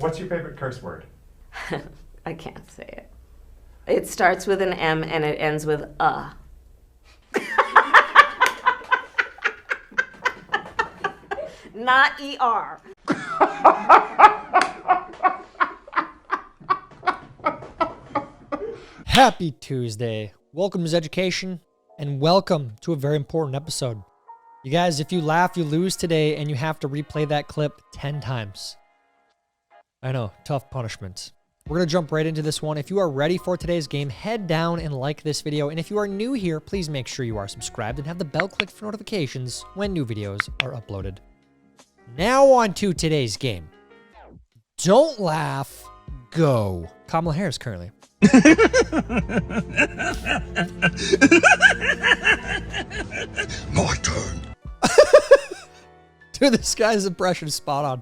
What's your favorite curse word? I can't say it. It starts with an M and it ends with Not ER. Happy Tuesday. Welcome to Zeducation, and welcome to a very important episode. You guys, if you laugh, you lose today, and you have to replay that clip 10 times. I know, tough punishment. We're going to jump right into this one. If you are ready for today's game, head down and like this video. And if you are new here, please make sure you are subscribed and have the bell clicked for notifications when new videos are uploaded. Now on to today's game. Don't laugh, go. Kamala Harris currently. My turn. Dude, this guy's impression is spot on.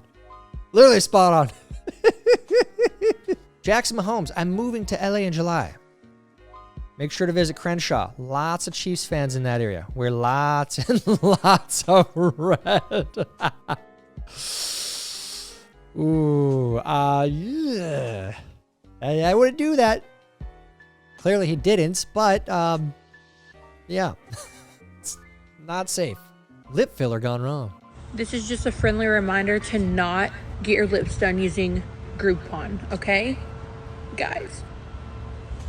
Literally spot on. Jackson Mahomes, I'm moving to LA in July. Make sure to visit Crenshaw. Lots of Chiefs fans in that area. Wear lots and lots of red. Ooh, yeah. I wouldn't do that. Clearly he didn't, but, yeah. It's not safe. Lip filler gone wrong. This is just a friendly reminder to not get your lips done using Groupon, okay? Guys,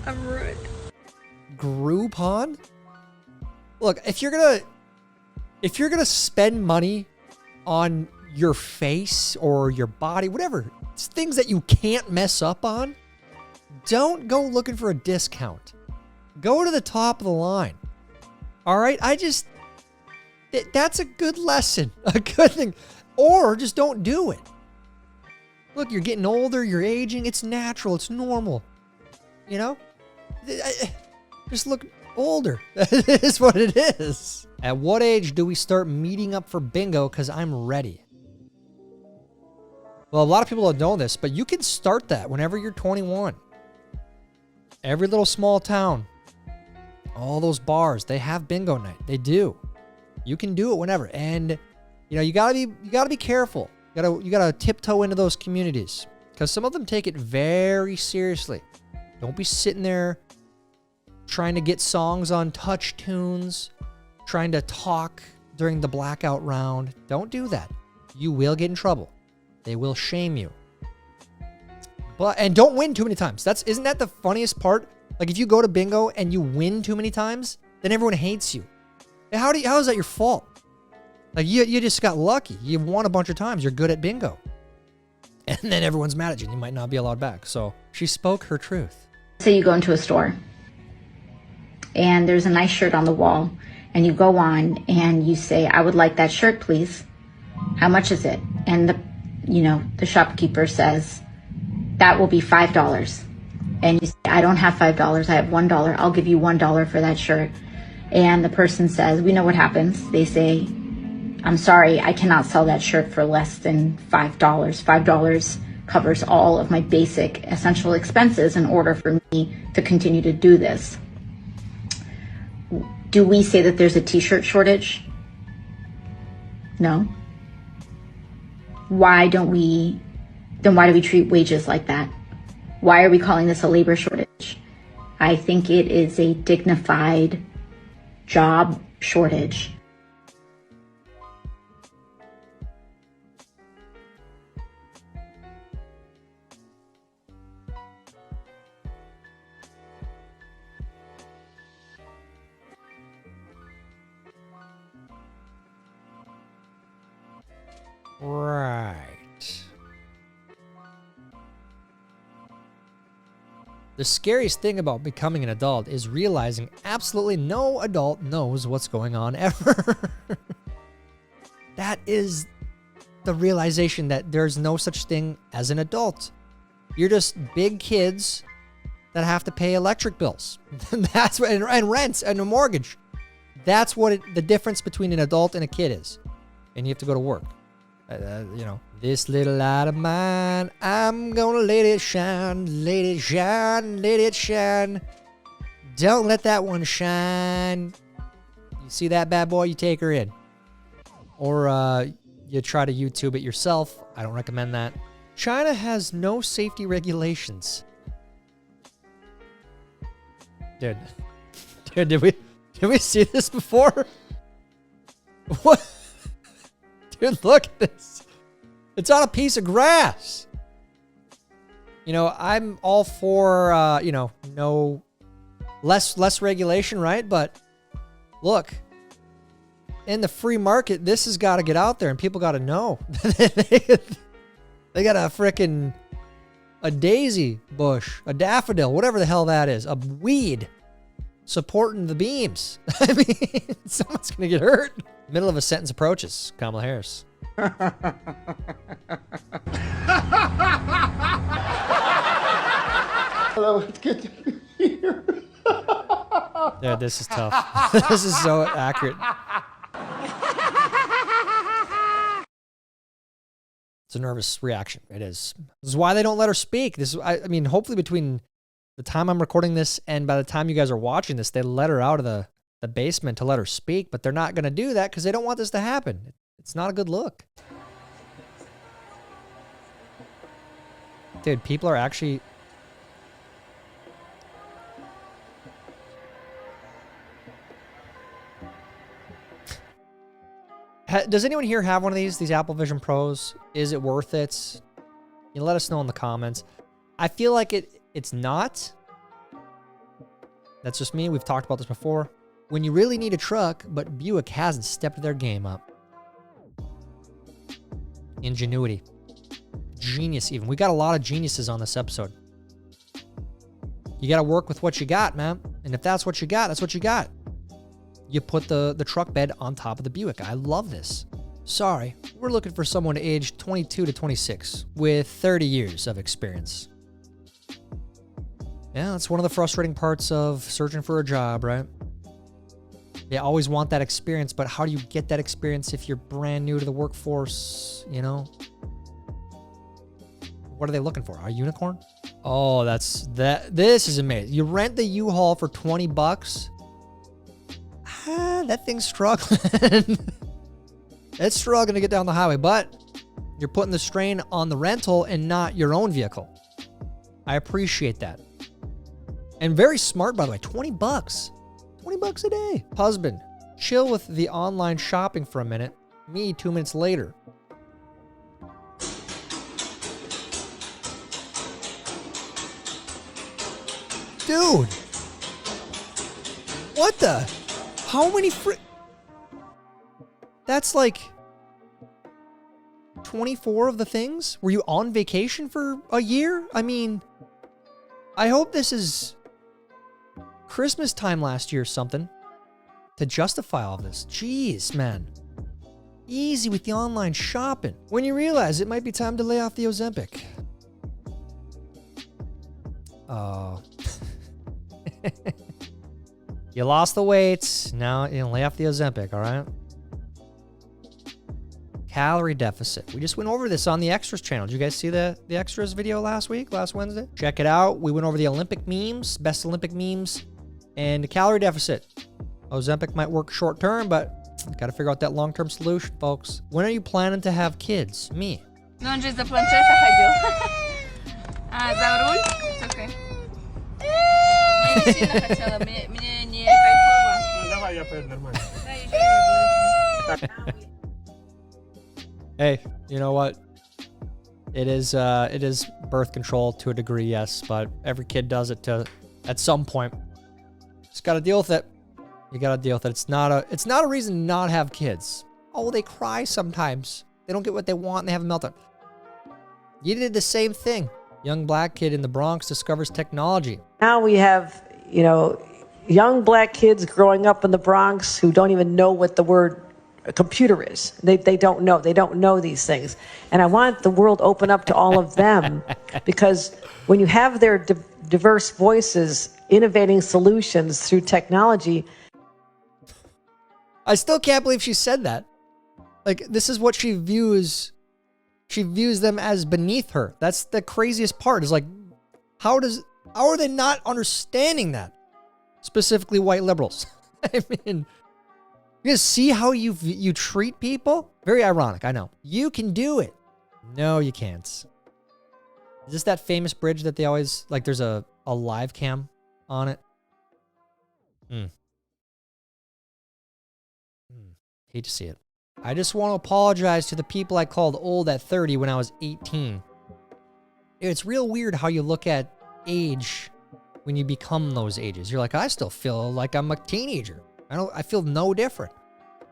I'm ruined. Groupon? Look, if you're gonna spend money on your face or your body, whatever, it's things that you can't mess up on, don't go looking for a discount. Go to the top of the line. All right? That's a good lesson, a good thing. Or just don't do it. Look, you're getting older, you're aging, it's natural, it's normal. You know? Just look older. That is what it is. At what age do we start meeting up for bingo? Because I'm ready. Well, a lot of people don't know this, but you can start that whenever you're 21. Every little small town, all those bars, they have bingo night. They do. You can do it whenever. And you know, you gotta be careful. You gotta tiptoe into those communities, because some of them take it very seriously. Don't be sitting there trying to get songs on touch tunes, trying to talk during the blackout round. Don't do that. You will get in trouble. They will shame you. And don't win too many times. Isn't that the funniest part? Like, if you go to bingo and you win too many times, then everyone hates you. How is that your fault? Like, you just got lucky. You won a bunch of times. You're good at bingo. And then everyone's mad at you and you might not be allowed back. So she spoke her truth. Say you go into a store and there's a nice shirt on the wall, and you go on and you say, I would like that shirt, please. How much is it? And the shopkeeper says, that will be $5. And you say, I don't have $5. I have $1. I'll give you $1 for that shirt. And the person says, we know what happens. They say, I'm sorry, I cannot sell that shirt for less than $5. $5 covers all of my basic essential expenses in order for me to continue to do this. Do we say that there's a t-shirt shortage? No. Why do we treat wages like that? Why are we calling this a labor shortage? I think it is a dignified job shortage. Right. The scariest thing about becoming an adult is realizing absolutely no adult knows what's going on ever. That is the realization that there's no such thing as an adult. You're just big kids that have to pay electric bills. That's what, and rents and a mortgage. That's what the difference between an adult and a kid is. And you have to go to work. This little light of mine, I'm gonna let it shine, let it shine, let it shine. Don't let that one shine. You see that bad boy, you take her in. Or you try to YouTube it yourself. I don't recommend that. China has no safety regulations. Dude, did we see this before? What? Dude, look at this. It's on a piece of grass. You know, I'm all for, you know, no less regulation, right? But look, in the free market, this has got to get out there and people got to know. They got a daisy bush, a daffodil, whatever the hell that is, a weed supporting the beams. I mean, someone's going to get hurt. Middle of a sentence approaches. Kamala Harris. Hello, it's good to be here. Yeah, this is tough. This is so accurate. It's a nervous reaction. It is. This is why they don't let her speak. This is, I mean, hopefully between the time I'm recording this and by the time you guys are watching this, they let her out of the basement to let her speak, but they're not going to do that because they don't want this to happen. It's not a good look. Dude, people are actually... Does anyone here have one of these Apple Vision Pros? Is it worth it? You let us know in the comments. I feel like it's not. That's just me. We've talked about this before. When you really need a truck, but Buick hasn't stepped their game up. Ingenuity. Genius even. We got a lot of geniuses on this episode. You got to work with what you got, man. And if that's what you got, that's what you got. You put the truck bed on top of the Buick. I love this. Sorry, we're looking for someone aged 22 to 26 with 30 years of experience. Yeah, that's one of the frustrating parts of searching for a job, right? They always want that experience, but how do you get that experience if you're brand new to the workforce, you know? What are they looking for? A unicorn? Oh, this is amazing. You rent the U-Haul for 20 bucks. That thing's struggling. It's struggling to get down the highway, but you're putting the strain on the rental and not your own vehicle. I appreciate that. And very smart, by the way. 20 bucks. 20 bucks a day. Husband, chill with the online shopping for a minute. Me, 2 minutes later. Dude. What the? How many That's like 24 of the things? Were you on vacation for a year? I mean, I hope this is Christmas time last year or something to justify all this. Jeez, man. Easy with the online shopping. When you realize it might be time to lay off the Ozempic. Oh. You lost the weight. Now you lay off the Ozempic, all right? Calorie deficit. We just went over this on the Extras channel. Did you guys see the Extras video last Wednesday? Check it out. We went over the Olympic memes, best Olympic memes, and the calorie deficit. Ozempic might work short term, but got to figure out that long-term solution, folks. When are you planning to have kids? Me. No, just the plancha sa kayo. Zaurul? It's okay. Hey, you know what? It is birth control to a degree, yes, but every kid does it at some point. Just got to deal with it. You got to deal with it. It's not a reason to not have kids. Oh, they cry sometimes. They don't get what they want and they have a meltdown. You did the same thing. Young black kid in the Bronx discovers technology. Now we have, young black kids growing up in the Bronx who don't even know what the word computer is. They don't know. They don't know these things. And I want the world open up to all of them because when you have their diverse voices innovating solutions through technology. I still can't believe she said that. Like, this is what she views. She views them as beneath her. That's the craziest part is like, how are they not understanding that? Specifically white liberals. I mean, you guys see how you treat people? Very ironic, I know. You can do it. No, you can't. Is this that famous bridge that they always, like there's a live cam on it? Hate to see it. I just want to apologize to the people I called old at 30 when I was 18. It's real weird how you look at age when you become those ages. You're like, I still feel like I'm a teenager. I feel no different.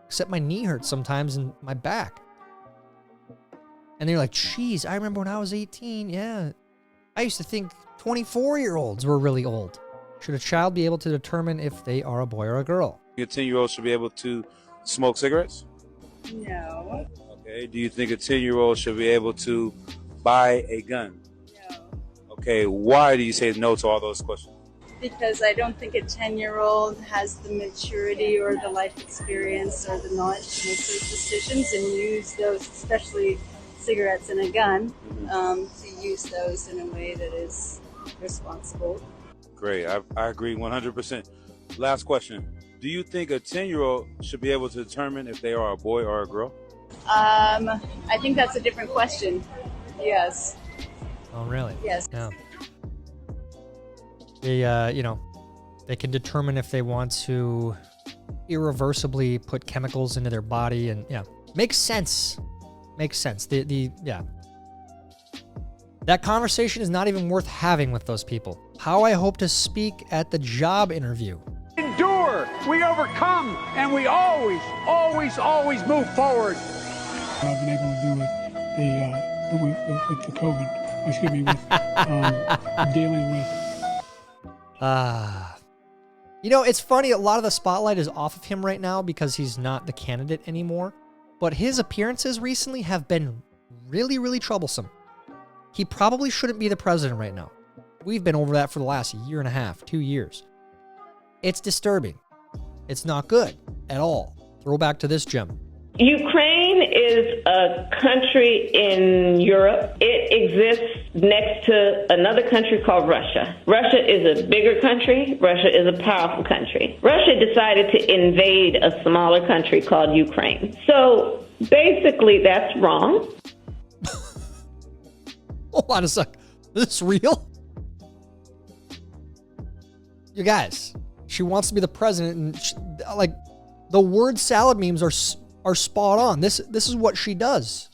Except my knee hurts sometimes and my back. And they're like, geez, I remember when I was 18, yeah. I used to think 24-year-olds were really old. Should a child be able to determine if they are a boy or a girl? A 10-year-old should be able to smoke cigarettes? No. Okay. Do you think a 10-year-old should be able to buy a gun? No. Okay. Why do you say no to all those questions? Because I don't think a 10-year-old has the maturity or the life experience or the knowledge to make those decisions and use those, especially cigarettes and a gun, to use those in a way that is responsible. Great. I agree 100%. Last question. Do you think a 10-year-old should be able to determine if they are a boy or a girl? I think that's a different question. Yes. Oh, really? Yes. Yeah. They, they can determine if they want to irreversibly put chemicals into their body, and yeah, makes sense. Makes sense. Yeah. That conversation is not even worth having with those people. How I hope to speak at the job interview. Endure, we overcome, and we always, always, always move forward. I've been able to do with the COVID, excuse me, with dealing with. It's funny, a lot of the spotlight is off of him right now because he's not the candidate anymore. But his appearances recently have been really, really troublesome. He probably shouldn't be the president right now. We've been over that for the last year and a half, 2 years. It's disturbing. It's not good at all. Throw back to this gem. Ukraine is a country in Europe. It exists next to another country called Russia. Russia is a bigger country. Russia is a powerful country. Russia decided to invade a smaller country called Ukraine. So basically, that's wrong. Hold on a sec. Is this real? You guys, she wants to be the president, and the word salad memes are spot on. This is what she does.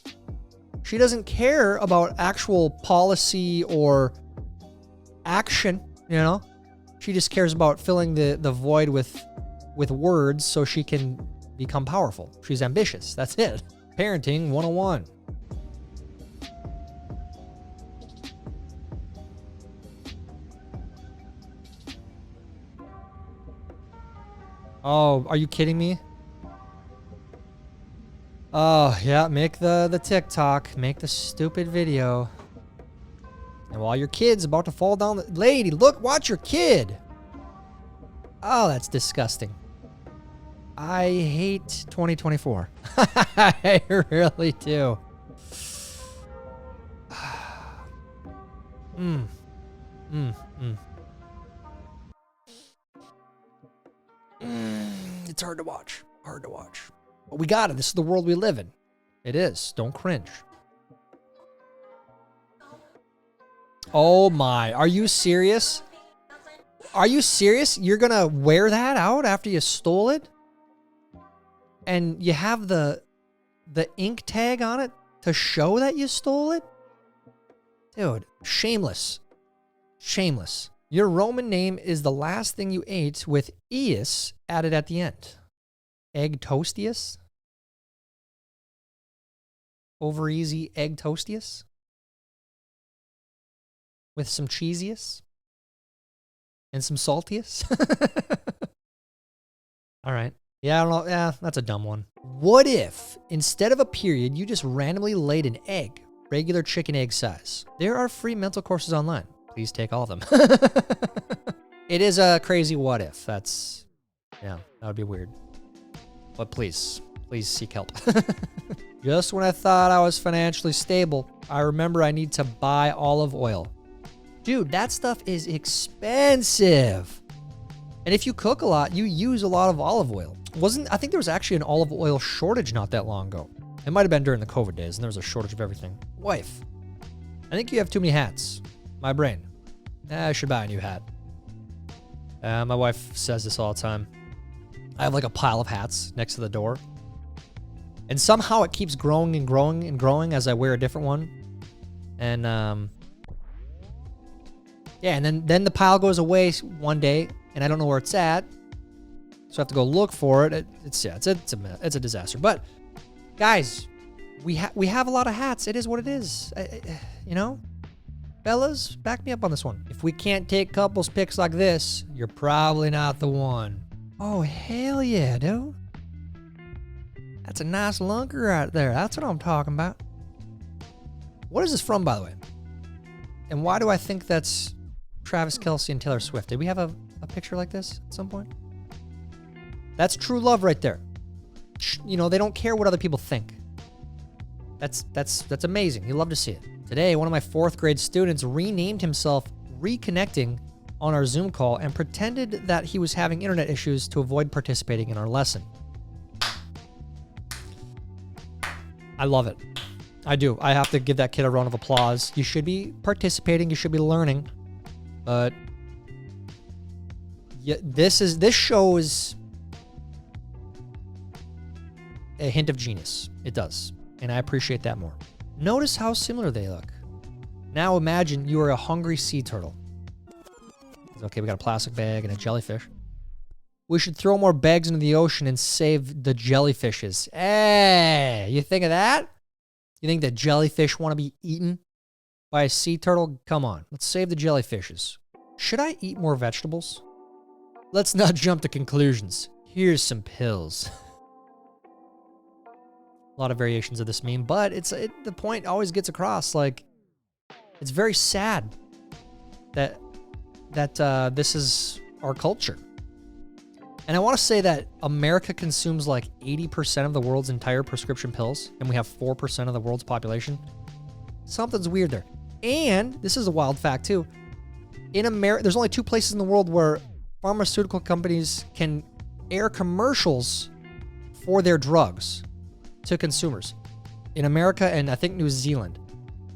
She doesn't care about actual policy or action, She just cares about filling the void with words so she can become powerful. She's ambitious. That's it. Parenting 101. Oh, are you kidding me? Oh, yeah, make the TikTok. Make the stupid video. And while your kid's about to fall down the... Lady, look, watch your kid. Oh, that's disgusting. I hate 2024. I really do. It's hard to watch. Hard to watch. But we got it. This is the world we live in. It is. Don't cringe. Oh my. Are you serious? Are you serious? You're going to wear that out after you stole it? And you have the ink tag on it to show that you stole it? Dude, shameless. Shameless. Your Roman name is the last thing you ate with ius added at the end. Egg toastius? Over easy egg toastius? With some cheesius? And some saltius? All right. Yeah, I don't know. Yeah, that's a dumb one. What if, instead of a period, you just randomly laid an egg, regular chicken egg size? There are free mental courses online. Please take all of them. It is a crazy what if. That's, yeah, that would be weird. But please seek help. Just when I thought I was financially stable, I remember I need to buy olive oil. Dude, that stuff is expensive. And if you cook a lot, you use a lot of olive oil. I think there was actually an olive oil shortage not that long ago. It might have been during the COVID days, and there was a shortage of everything. Wife. I think you have too many hats. My brain. I should buy a new hat. My wife says this all the time. I have like a pile of hats next to the door. And somehow it keeps growing and growing and growing as I wear a different one. And yeah, and then the pile goes away one day and I don't know where it's at. So I have to go look for it. It's a disaster. But guys, we have a lot of hats. It is what it is. You know? Fellas, back me up on this one. If we can't take couples pics like this, you're probably not the one. Oh, hell yeah, dude. That's a nice lunker right there. That's what I'm talking about. What is this from, by the way? And why do I think that's Travis Kelce and Taylor Swift? Did we have a picture like this at some point? That's true love right there. You know, they don't care what other people think. That's amazing. You love to see it. Today, one of my 4th grade students renamed himself Reconnecting on our Zoom call and pretended that he was having internet issues to avoid participating in our lesson. I love it. I do. I have to give that kid a round of applause. You should be participating. You should be learning. But yeah, this shows a hint of genius. It does. And I appreciate that more. Notice how similar they look. Now imagine you are a hungry sea turtle. Okay, we got a plastic bag and a jellyfish. We should throw more bags into the ocean and save the jellyfishes. Hey, you think of that? You think that jellyfish want to be eaten by a sea turtle? Come on, let's save the jellyfishes. Should I eat more vegetables? Let's not jump to conclusions. Here's some pills. A lot of variations of this meme, but the point always gets across. Like, it's very sad that this is our culture. And I want to say that America consumes like 80% of the world's entire prescription pills, and we have 4% of the world's population. Something's weird there. And this is a wild fact too. In America, there's only 2 places in the world where pharmaceutical companies can air commercials for their drugs to consumers. In America and I think New Zealand.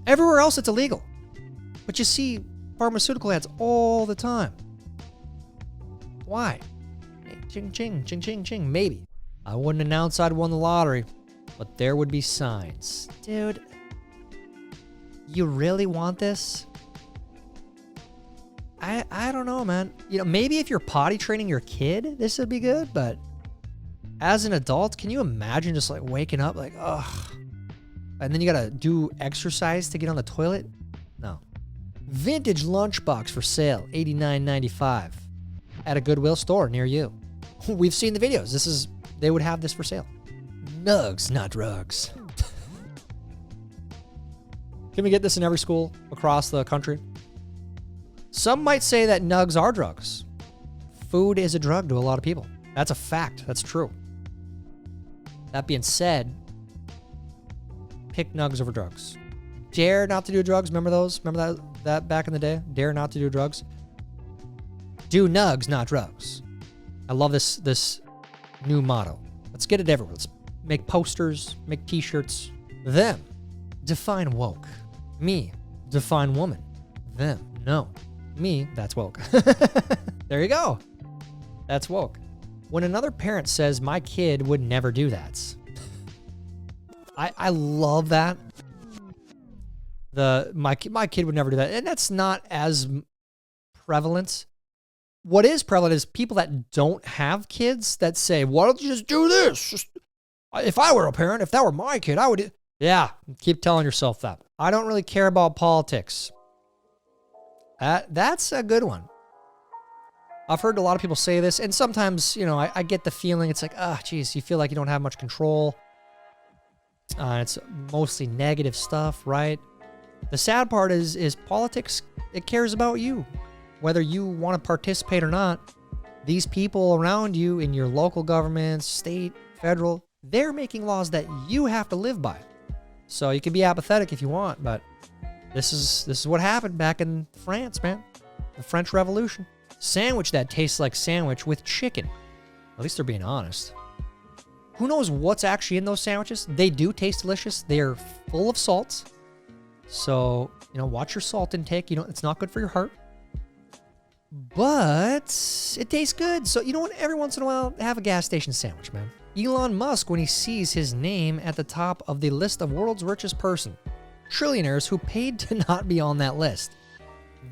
Everywhere else it's illegal. But you see pharmaceutical ads all the time. Why? Ching, ching, ching, ching, ching. Maybe. I wouldn't announce I'd won the lottery, but there would be signs. Dude, you really want this? I don't know, man. You know, maybe if you're potty training your kid, this would be good, but as an adult, can you imagine just like waking up like, ugh, and then you gotta do exercise to get on the toilet? No. Vintage lunchbox for sale, $89.95 at a Goodwill store near you. We've seen the videos. They would have this for sale. Nugs, not drugs. Can we get this in every school across the country? Some might say that nugs are drugs. Food is a drug to a lot of people. That's a fact. That's true. That being said, pick nugs over drugs. Dare not to do drugs. Remember those? Remember that back in the day? Dare not to do drugs. Do nugs, not drugs. I love this new motto. Let's get it everywhere. Let's make posters, make t-shirts. Them, define woke. Me, define woman. Them, no. Me, that's woke. There you go. That's woke. When another parent says, my kid would never do that. I love that. My kid would never do that. And that's not as prevalent. What is prevalent is people that don't have kids that say, why don't you just do this? If I were a parent, if that were my kid, I would. Yeah, keep telling yourself that. I don't really care about politics. That's a good one. I've heard a lot of people say this, and sometimes, you know, I get the feeling it's like, geez, you feel like you don't have much control. It's mostly negative stuff, right? The sad part is politics, it cares about you. Whether you want to participate or not, these people around you in your local government, state, federal, they're making laws that you have to live by. So you can be apathetic if you want, but this is what happened back in France, man. The French Revolution. Sandwich that tastes like sandwich with chicken. At least they're being honest. Who knows what's actually in those sandwiches? They do taste delicious. They are full of salt. So, watch your salt intake. It's not good for your heart. But it tastes good. So, you know what? Every once in a while, have a gas station sandwich, man. Elon Musk, when he sees his name at the top of the list of world's richest person, trillionaires who paid to not be on that list.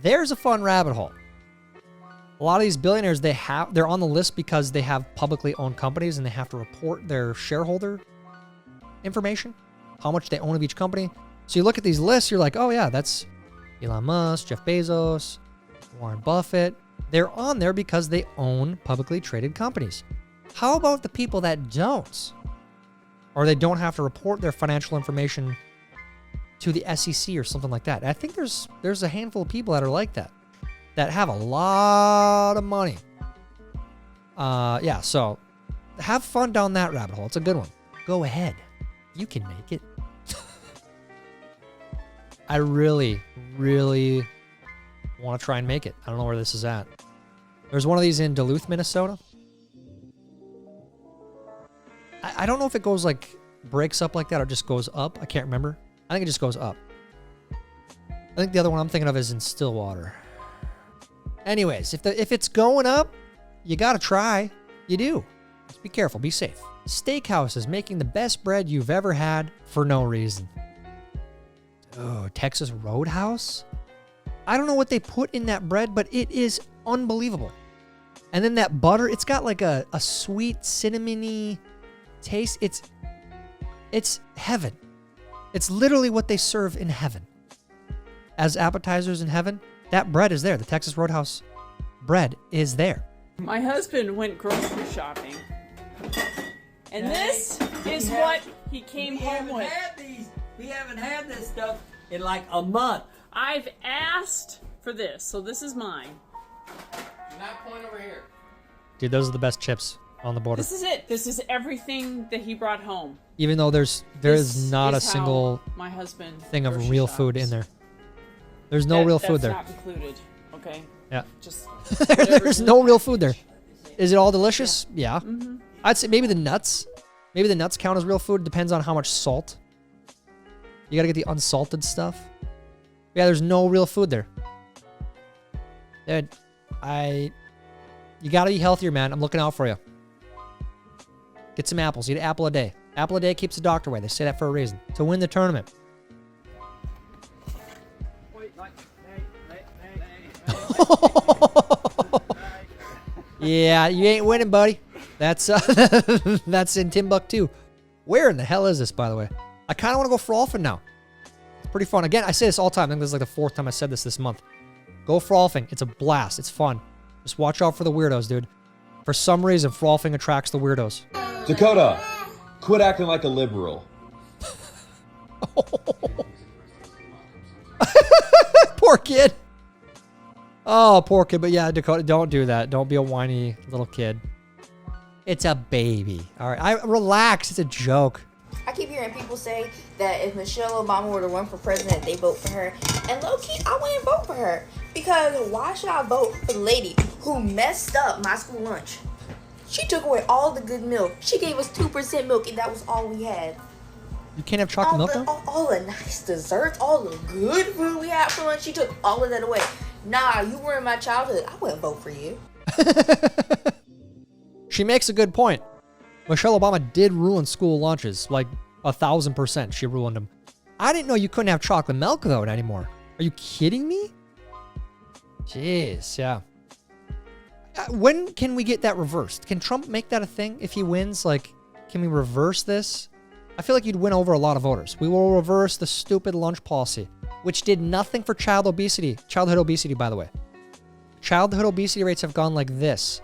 There's a fun rabbit hole. A lot of these billionaires, they're on the list because they have publicly owned companies and they have to report their shareholder information, how much they own of each company. So you look at these lists, you're like, oh yeah, that's Elon Musk, Jeff Bezos, Warren Buffett. They're on there because they own publicly traded companies. How about the people that don't? Or they don't have to report their financial information to the SEC or something like that. I think there's a handful of people that are like that have a lot of money. Yeah, so have fun down that rabbit hole. It's a good one. Go ahead. You can make it. I really, really want to try and make it. I don't know where this is at. There's one of these in Duluth, Minnesota. I don't know if it goes like, breaks up like that or just goes up. I can't remember. I think it just goes up. I think the other one I'm thinking of is in Stillwater. Anyways, if it's going up, you got to try. You do. Just be careful. Be safe. Steakhouse is making the best bread you've ever had for no reason. Oh, Texas Roadhouse? I don't know what they put in that bread, but it is unbelievable. And then that butter, it's got like a sweet cinnamony taste. It's heaven. It's literally what they serve in heaven. As appetizers in heaven, that bread is there. The Texas Roadhouse bread is there. My husband went grocery shopping. And this is what he came home with. We haven't had this stuff in like a month. I've asked for this, so this is mine. Do not point over here. Dude, those are the best chips on the border. This is it. This is everything that he brought home. Even though there is not a single my husband thing of real food in there. There's no real food there. That's not included. Okay. Yeah. Just there's no real food there. Is it all delicious? Yeah. Mm-hmm. I'd say maybe the nuts. Maybe the nuts count as real food. Depends on how much salt. You gotta get the unsalted stuff. Yeah, there's no real food there. Dude, you gotta be healthier, man. I'm looking out for you. Get some apples. Eat an apple a day. Apple a day keeps the doctor away. They say that for a reason. To win the tournament. Yeah, you ain't winning, buddy. That's that's in Timbuktu. Where in the hell is this, by the way? I kind of want to go frolfing now. It's pretty fun. Again, I say this all the time. I think this is like the 4th time I said this month. Go frolfing. It's a blast. It's fun. Just watch out for the weirdos, dude. For some reason, frolfing attracts the weirdos. Dakota, quit acting like a liberal. Poor kid. Oh, poor kid. But yeah, Dakota, don't do that. Don't be a whiny little kid. It's a baby. All right. Relax. It's a joke. I keep hearing people say that if Michelle Obama were to run for president, they vote for her. And low-key, I wouldn't vote for her. Because why should I vote for the lady who messed up my school lunch? She took away all the good milk. She gave us 2% milk, and that was all we had. You can't have chocolate milk, though? All the nice desserts, all the good food we had for lunch, she took all of that away. Nah, you were in my childhood. I wouldn't vote for you. She makes a good point. Michelle Obama did ruin school lunches, like 1,000%. She ruined them. I didn't know you couldn't have chocolate milk though anymore. Are you kidding me? Jeez, yeah. When can we get that reversed? Can Trump make that a thing if he wins? Like, can we reverse this? I feel like you'd win over a lot of voters. We will reverse the stupid lunch policy, which did nothing for childhood obesity, by the way. Childhood obesity rates have gone like this.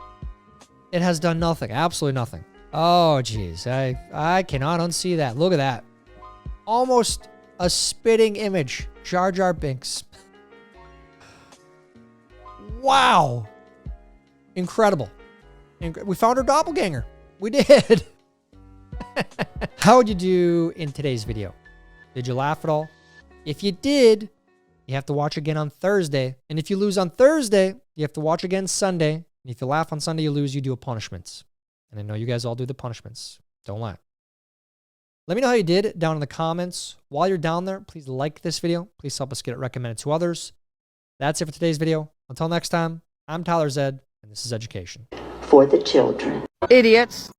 It has done nothing, absolutely nothing. Oh, geez, I cannot unsee that. Look at that. Almost a spitting image. Jar Jar Binks. Wow. Incredible. We found our doppelganger. We did. How would you do in today's video? Did you laugh at all? If you did, you have to watch again on Thursday. And if you lose on Thursday, you have to watch again Sunday. And if you laugh on Sunday, you lose, you do a punishments. And I know you guys all do the punishments. Don't lie. Let me know how you did down in the comments. While you're down there, please like this video. Please help us get it recommended to others. That's it for today's video. Until next time, I'm Tyler Zed, and this is Zeducation. For the children. Idiots.